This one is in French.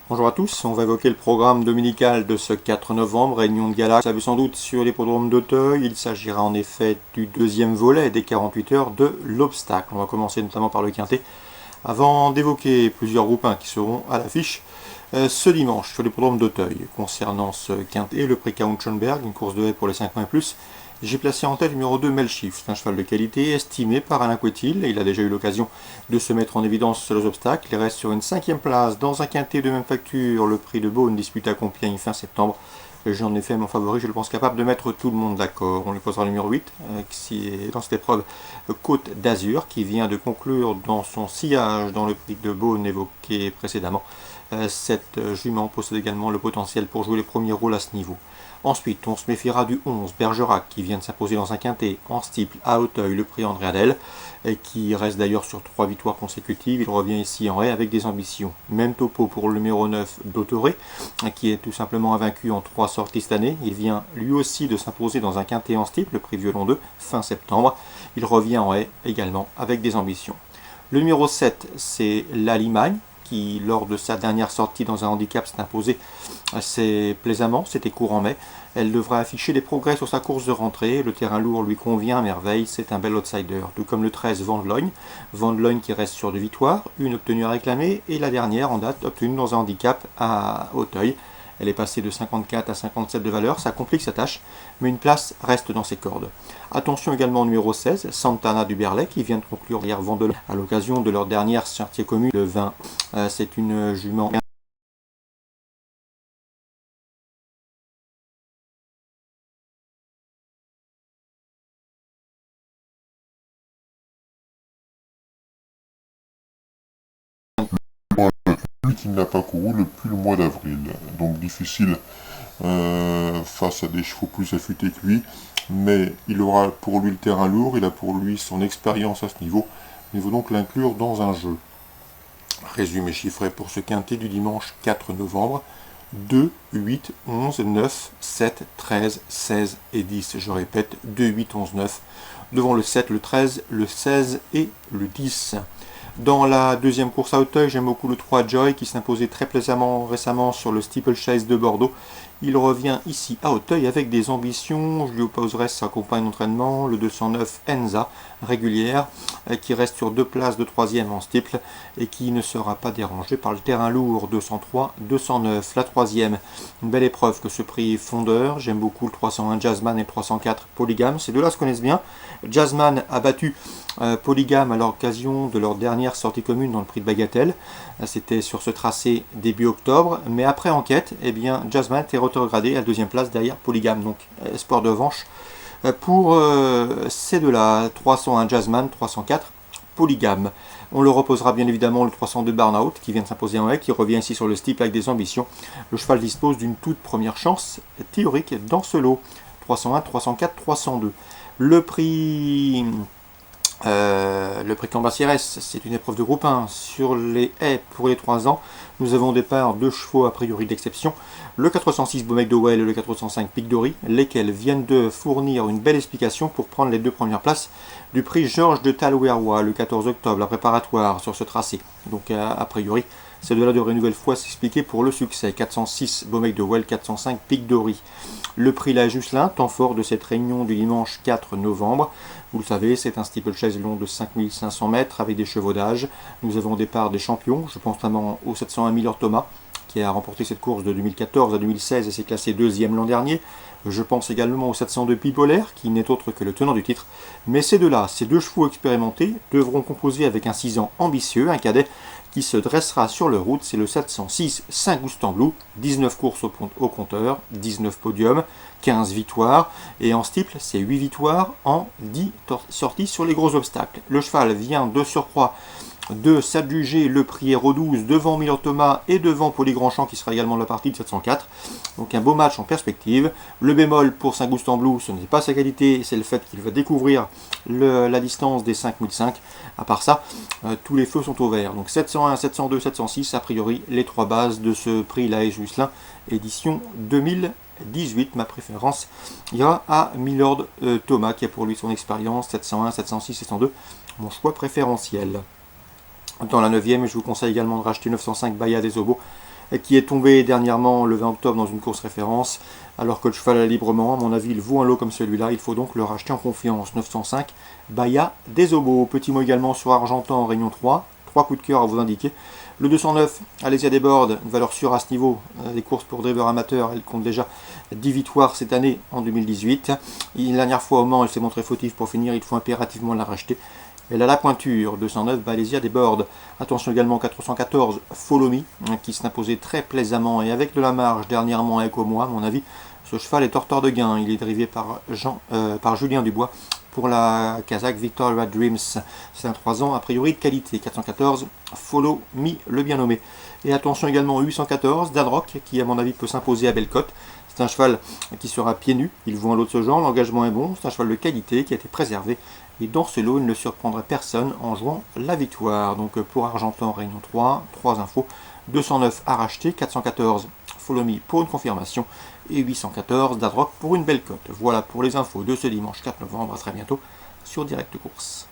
Bonjour à tous, on va évoquer le programme dominical de ce 4 novembre, réunion de gala. Vous savez sans doute sur l'hippodrome d'Auteuil, il s'agira en effet du deuxième volet des 48 heures de l'obstacle. On va commencer notamment par le quintet, avant d'évoquer plusieurs groupes 1 qui seront à l'affiche ce dimanche sur l'hippodrome d'Auteuil. Concernant ce quintet, le prix Count Schönberg, une course de haie pour les 5 points et plus, j'ai placé en tête le numéro 2 Melchief. C'est un cheval de qualité estimé par Alain Couetil. Il a déjà eu l'occasion de se mettre en évidence sur les obstacles. Il reste sur une 5e place dans un quintet de même facture. Le prix de Beaune disputé à Compiègne fin septembre. J'en ai fait mon favori, je le pense capable de mettre tout le monde d'accord. On lui posera le numéro 8, qui est dans cette épreuve Côte d'Azur, qui vient de conclure dans son sillage dans le prix de Beaune évoqué précédemment. Cette jument possède également le potentiel pour jouer les premiers rôles à ce niveau. Ensuite, on se méfiera du 11, Bergerac, qui vient de s'imposer dans un quintet en steeple à Auteuil, le prix André Adel, et qui reste d'ailleurs sur 3 victoires consécutives. Il revient ici en haie avec des ambitions. Même topo pour le numéro 9, Dautoré, qui est tout simplement invaincu en 3 sorties cette année. Il vient lui aussi de s'imposer dans un quintet en steeple, le prix Violon 2, fin septembre. Il revient en haie également avec des ambitions. Le numéro 7, c'est l'Alimagne, qui, lors de sa dernière sortie dans un handicap, s'est imposée assez plaisamment, c'était court en mai. Elle devrait afficher des progrès sur sa course de rentrée. Le terrain lourd lui convient à merveille, c'est un bel outsider. Tout comme le 13, Vandlogne. Vandlogne qui reste sur 2 victoires, une obtenue à réclamer, et la dernière en date obtenue dans un handicap à Auteuil. Elle est passée de 54 à 57 de valeur, ça complique sa tâche, mais une place reste dans ses cordes. Attention également au numéro 16, Santana du Berlay, qui vient de conclure hier Vandlogne à l'occasion de leur dernière sortie commune le 20. C'est une jument Plus qu'il n'a pas couru depuis le mois d'avril. Donc difficile face à des chevaux plus affûtés que lui. Mais il aura pour lui le terrain lourd, il a pour lui son expérience à ce niveau. Il faut donc l'inclure dans un jeu. Résumé chiffré pour ce quintet du dimanche 4 novembre. 2, 8, 11, 9, 7, 13, 16 et 10. Je répète, 2, 8, 11, 9. Devant le 7, le 13, le 16 et le 10. Dans la deuxième course à Auteuil, j'aime beaucoup le 3 Joy qui s'imposait très plaisamment récemment sur le Steeplechase de Bordeaux. Il revient ici à Auteuil avec des ambitions. Je lui opposerai sa compagne d'entraînement, le 209 Enza, régulière, qui reste sur 2 places de 3e en steeple et qui ne sera pas dérangé par le terrain lourd 203, 209. La 3e, une belle épreuve que ce prix fondeur. J'aime beaucoup le 301 Jazzman et le 304 Polygame. Ces deux-là se connaissent bien. Jazzman a battu Polygame à l'occasion de leur dernière sortie commune dans le prix de Bagatelle. C'était sur ce tracé début octobre, mais après enquête, eh bien, Jazzman était rétrogradé à la 2e place derrière Polygame, donc espoir de revanche pour ces deux-là, 301 Jazzman, 304 Polygame. On le reposera bien évidemment le 302 Burnout qui vient de s'imposer en haie, qui revient ici sur le steeple avec des ambitions. Le cheval dispose d'une toute première chance théorique dans ce lot. 301, 304, 302. Le prix Cambacérès, c'est une épreuve de groupe 1. Sur les haies pour les 3 ans, nous avons au départ 2 chevaux a priori d'exception. Le 406 Beaumec d'Owell et le 405 Pic Dory, lesquels viennent de fournir une belle explication pour prendre les 2 premières places du prix Georges de Talouerois le 14 octobre, la préparatoire sur ce tracé. Donc a priori, ces deux-là devraient une nouvelle fois s'expliquer pour le succès. 406 Beaumec d'Owell, 405 Pic Dory. Le prix La Jusselin, temps fort de cette réunion du dimanche 4 novembre. Vous le savez, c'est un steeplechase long de 5500 mètres avec des chevaux d'âge. Nous avons au départ des champions, je pense notamment au 701 Miller Thomas, qui a remporté cette course de 2014 à 2016 et s'est classé 2e l'an dernier. Je pense également au 702 Pipolaire, qui n'est autre que le tenant du titre. Mais ces deux-là, ces 2 chevaux expérimentés, devront composer avec un 6 ans ambitieux, un cadet qui se dressera sur leur route, c'est le 706 Saint-Goustan-Blou, 19 courses au compteur, 19 podiums, 15 victoires, et en steeple, c'est 8 victoires en 10 sorties sur les gros obstacles. Le cheval vient de surcroît de s'adjuger le prix Héros 12 devant Miller Thomas et devant Poly Grandchamp qui sera également de la partie de 704. Donc un beau match en perspective. Le bémol pour Saint-Goustan-Blou, ce n'est pas sa qualité, c'est le fait qu'il va découvrir la distance des 5005. À part ça, tous les feux sont au vert. Donc 701, 702, 706, a priori les 3 bases de ce prix La Jusselin édition 2018. Ma préférence ira à Milord Thomas qui a pour lui son expérience 701, 706, 702. Mon choix préférentiel. Dans la 9e, je vous conseille également de racheter 905 Bahia des Obos qui est tombé dernièrement le 20 octobre dans une course référence, alors que le cheval allait librement. À mon avis, il vaut un lot comme celui-là, il faut donc le racheter en confiance. 905, Bahia des Obos. Petit mot également sur Argentan en Réunion 3, 3 coups de cœur à vous indiquer. Le 209, Alésia Desbordes, une valeur sûre à ce niveau. Les courses pour driver amateur, elle compte déjà 10 victoires cette année en 2018. La dernière fois au Mans, elle s'est montrée fautive pour finir, il faut impérativement la racheter. Elle a la pointure, 209, Alésia Desbordes. Attention également 414, Follow Me, qui s'est imposé très plaisamment et avec de la marge dernièrement avec au mois, à mon avis. Ce cheval est torteur de gain, il est drivé par Julien Dubois pour la Kazakh Victoria Dreams. C'est un 3 ans a priori de qualité. 414, Follow Me, le bien nommé. Et attention également 814, Dadrock, qui à mon avis peut s'imposer à Bellecote. C'est un cheval qui sera pieds nus, il vaut un lot de ce genre, l'engagement est bon, c'est un cheval de qualité qui a été préservé. Et dans ce lot, il ne surprendrait personne en jouant la victoire. Donc pour Argentan, Réunion 3, 3 infos. 209 à racheter, 414 Follow Me pour une confirmation et 814 Dadrock pour une belle cote. Voilà pour les infos de ce dimanche 4 novembre. À très bientôt sur Direct Course.